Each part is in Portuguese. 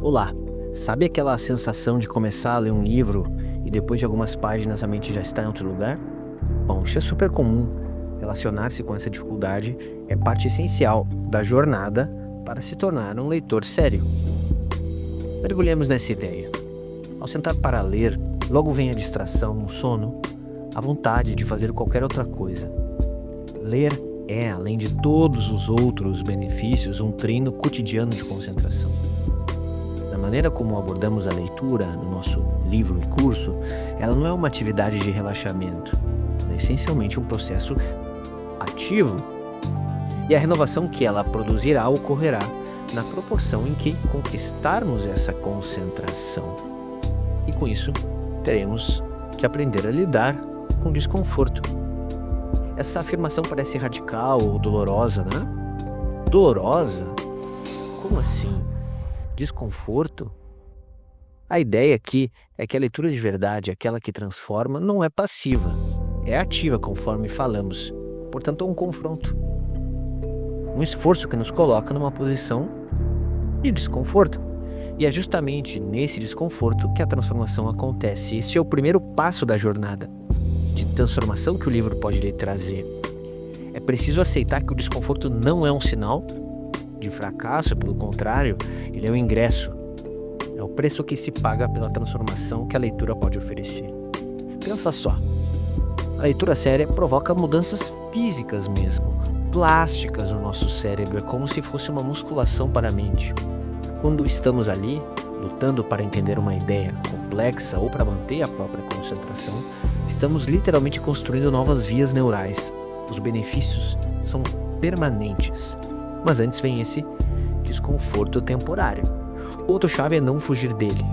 Olá, sabe aquela sensação de começar a ler um livro e depois de algumas páginas a mente já está em outro lugar? Bom, isso é super comum. Relacionar-se com essa dificuldade é parte essencial da jornada para se tornar um leitor sério. Mergulhemos nessa ideia. Ao sentar para ler, logo vem a distração, o sono, a vontade de fazer qualquer outra coisa. Ler é, além de todos os outros benefícios, um treino cotidiano de concentração. Da maneira como abordamos a leitura no nosso livro e curso, ela não é uma atividade de relaxamento, é essencialmente um processo ativo. E a renovação que ela produzirá ocorrerá na proporção em que conquistarmos essa concentração. E com isso, teremos que aprender a lidar com o desconforto. Essa afirmação parece radical ou dolorosa, né? Dolorosa? Como assim? Desconforto? A ideia aqui é que a leitura de verdade, aquela que transforma, não é passiva, é ativa, conforme falamos. Portanto, é um confronto. Um esforço que nos coloca numa posição de desconforto. E é justamente nesse desconforto que a transformação acontece. Esse é o primeiro passo da jornada de transformação que o livro pode lhe trazer. É preciso aceitar que o desconforto não é um sinal de fracasso, pelo contrário, ele é o ingresso. É o preço que se paga pela transformação que a leitura pode oferecer. Pensa só, a leitura séria provoca mudanças físicas mesmo, plásticas no nosso cérebro, é como se fosse uma musculação para a mente. Quando estamos ali, lutando para entender uma ideia complexa ou para manter a própria concentração, estamos literalmente construindo novas vias neurais. Os benefícios são permanentes. Mas antes vem esse desconforto temporário. Outra chave é não fugir dele.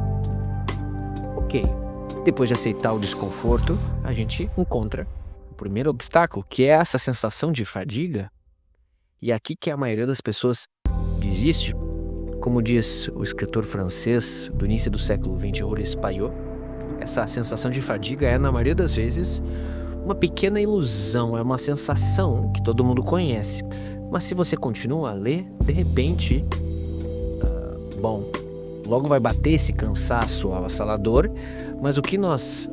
Ok, depois de aceitar o desconforto, a gente encontra o primeiro obstáculo, que é essa sensação de fadiga. E é aqui que a maioria das pessoas desiste. Como diz o escritor francês do início do século XX, Horace Payot, essa sensação de fadiga é, na maioria das vezes, uma pequena ilusão, é uma sensação que todo mundo conhece. Mas se você continua a ler, de repente, logo vai bater esse cansaço avassalador, mas o que nós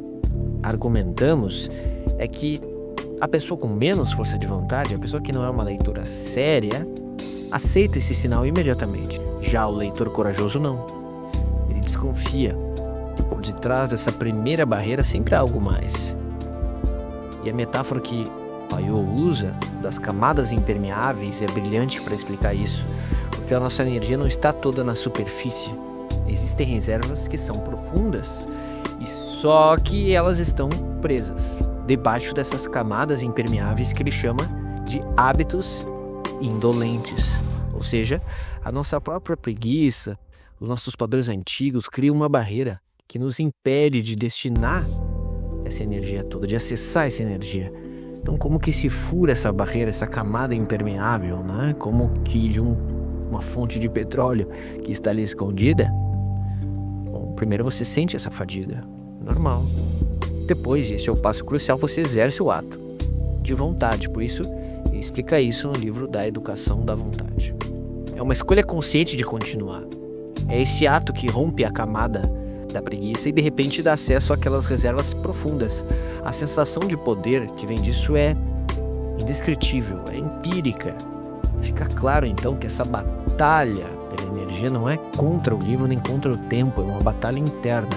argumentamos é que a pessoa com menos força de vontade, a pessoa que não é uma leitura séria, aceita esse sinal imediatamente. Já o leitor corajoso não. Ele desconfia que por detrás dessa primeira barreira sempre há algo mais. E a metáfora que Payot usa das camadas impermeáveis é brilhante para explicar isso, porque a nossa energia não está toda na superfície. Existem reservas que são profundas, e só que elas estão presas debaixo dessas camadas impermeáveis que ele chama de hábitos indolentes. Ou seja, a nossa própria preguiça, os nossos padrões antigos criam uma barreira que nos impede de destinar essa energia toda, de acessar essa energia. Então, como que se fura essa barreira, essa camada impermeável, né? Como que de uma fonte de petróleo que está ali escondida? Bom, primeiro você sente essa fadiga, normal. Depois, este é o passo crucial, você exerce o ato de vontade. Por isso, ele explica isso no livro da Educação da Vontade. É uma escolha consciente de continuar. É esse ato que rompe a camada da preguiça e de repente dá acesso àquelas reservas profundas. A sensação de poder que vem disso é indescritível, é empírica. Fica claro então que essa batalha pela energia não é contra o livro nem contra o tempo, é uma batalha interna.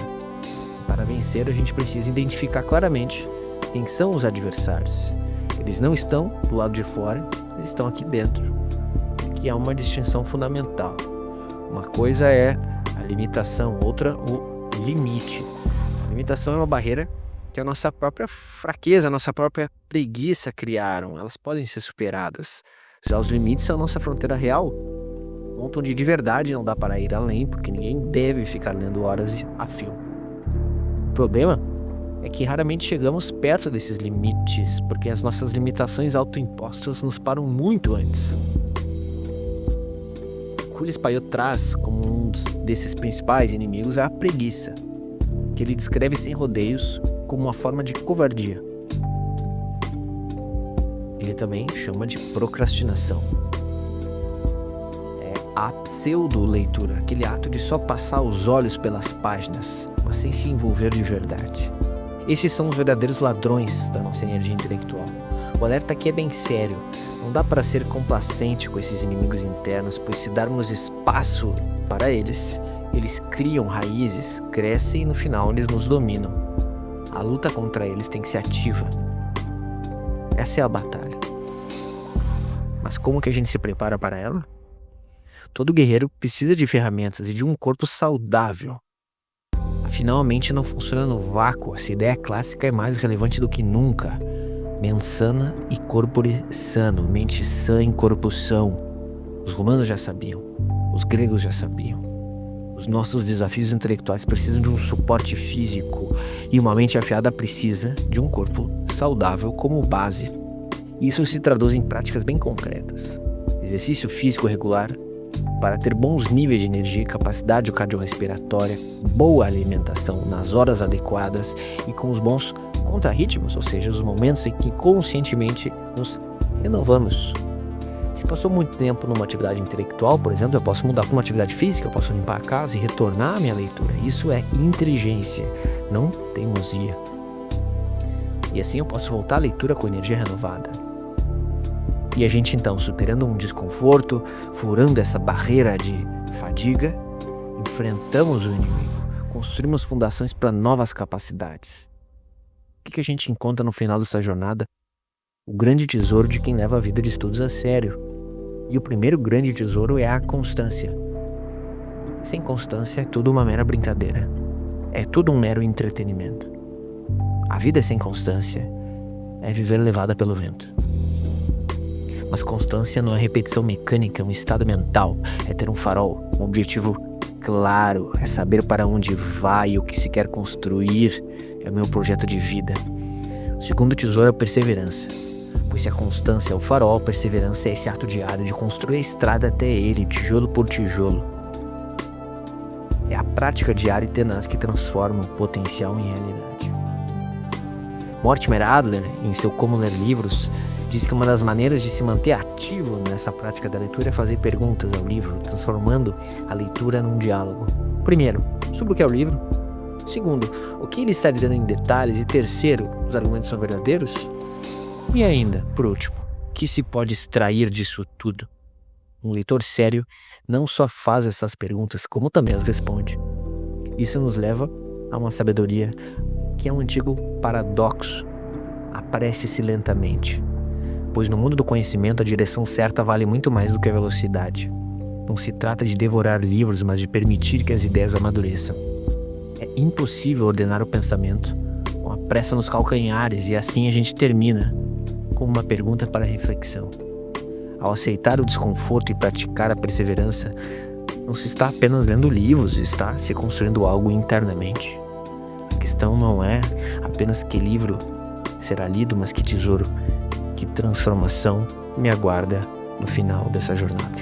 Para vencer, a gente precisa identificar claramente quem são os adversários. Eles não estão do lado de fora, eles estão aqui dentro. Aqui há uma distinção fundamental. Uma coisa é a limitação, outra o limite. A limitação é uma barreira que a nossa própria fraqueza, a nossa própria preguiça criaram. Elas podem ser superadas. Já os limites são a nossa fronteira real, ponto onde de verdade não dá para ir além, porque ninguém deve ficar lendo horas a fio. O problema é que raramente chegamos perto desses limites, porque as nossas limitações autoimpostas nos param muito antes. Horace Payot traz como um desses principais inimigos a preguiça, que ele descreve sem rodeios como uma forma de covardia. Ele também chama de procrastinação. a pseudo-leitura, aquele ato de só passar os olhos pelas páginas, mas sem se envolver de verdade. Esses são os verdadeiros ladrões da nossa energia intelectual. O alerta aqui é bem sério. Não dá para ser complacente com esses inimigos internos, pois se darmos espaço para eles, eles criam raízes, crescem e no final eles nos dominam. A luta contra eles tem que ser ativa. Essa é a batalha. Mas como que a gente se prepara para ela? Todo guerreiro precisa de ferramentas e de um corpo saudável. Afinal, a mente não funciona no vácuo. Essa ideia clássica é mais relevante do que nunca. Mens sana e corpore sano. Mente sã em corpo são. Os romanos já sabiam. Os gregos já sabiam. Os nossos desafios intelectuais precisam de um suporte físico. E uma mente afiada precisa de um corpo saudável como base. Isso se traduz em práticas bem concretas. Exercício físico regular para ter bons níveis de energia, capacidade cardiorrespiratória, boa alimentação nas horas adequadas e com os bons contrarritmos, ou seja, os momentos em que conscientemente nos renovamos. Se passou muito tempo numa atividade intelectual, por exemplo, eu posso mudar para uma atividade física, eu posso limpar a casa e retornar à minha leitura. Isso é inteligência, não teimosia. E assim eu posso voltar à leitura com energia renovada. E a gente então, superando um desconforto, furando essa barreira de fadiga, enfrentamos o inimigo, construímos fundações para novas capacidades. O que a gente encontra no final dessa jornada? O grande tesouro de quem leva a vida de estudos a sério. E o primeiro grande tesouro é a constância. Sem constância é tudo uma mera brincadeira. É tudo um mero entretenimento. A vida sem constância é viver levada pelo vento. Mas constância não é repetição mecânica, é um estado mental. É ter um farol, um objetivo claro. É saber para onde vai, o que se quer construir. É o meu projeto de vida. O segundo tesouro é a perseverança. Pois se a constância é o farol, a perseverança é esse ato diário de construir a estrada até ele, tijolo por tijolo. É a prática diária e tenaz que transforma o potencial em realidade. Mortimer Adler, em seu Como Ler Livros, diz que uma das maneiras de se manter ativo nessa prática da leitura é fazer perguntas ao livro, transformando a leitura num diálogo. Primeiro, sobre o que é o livro. Segundo, o que ele está dizendo em detalhes. E terceiro, os argumentos são verdadeiros? E ainda, por último, o que se pode extrair disso tudo? Um leitor sério não só faz essas perguntas, como também as responde. Isso nos leva a uma sabedoria que é um antigo paradoxo. Apresse-se lentamente. Pois no mundo do conhecimento a direção certa vale muito mais do que a velocidade. Não se trata de devorar livros, mas de permitir que as ideias amadureçam. É impossível ordenar o pensamento com a pressa nos calcanhares, e assim a gente termina com uma pergunta para reflexão. Ao aceitar o desconforto e praticar a perseverança, não se está apenas lendo livros, está se construindo algo internamente. A questão não é apenas que livro será lido, mas que tesouro, que transformação me aguarda no final dessa jornada.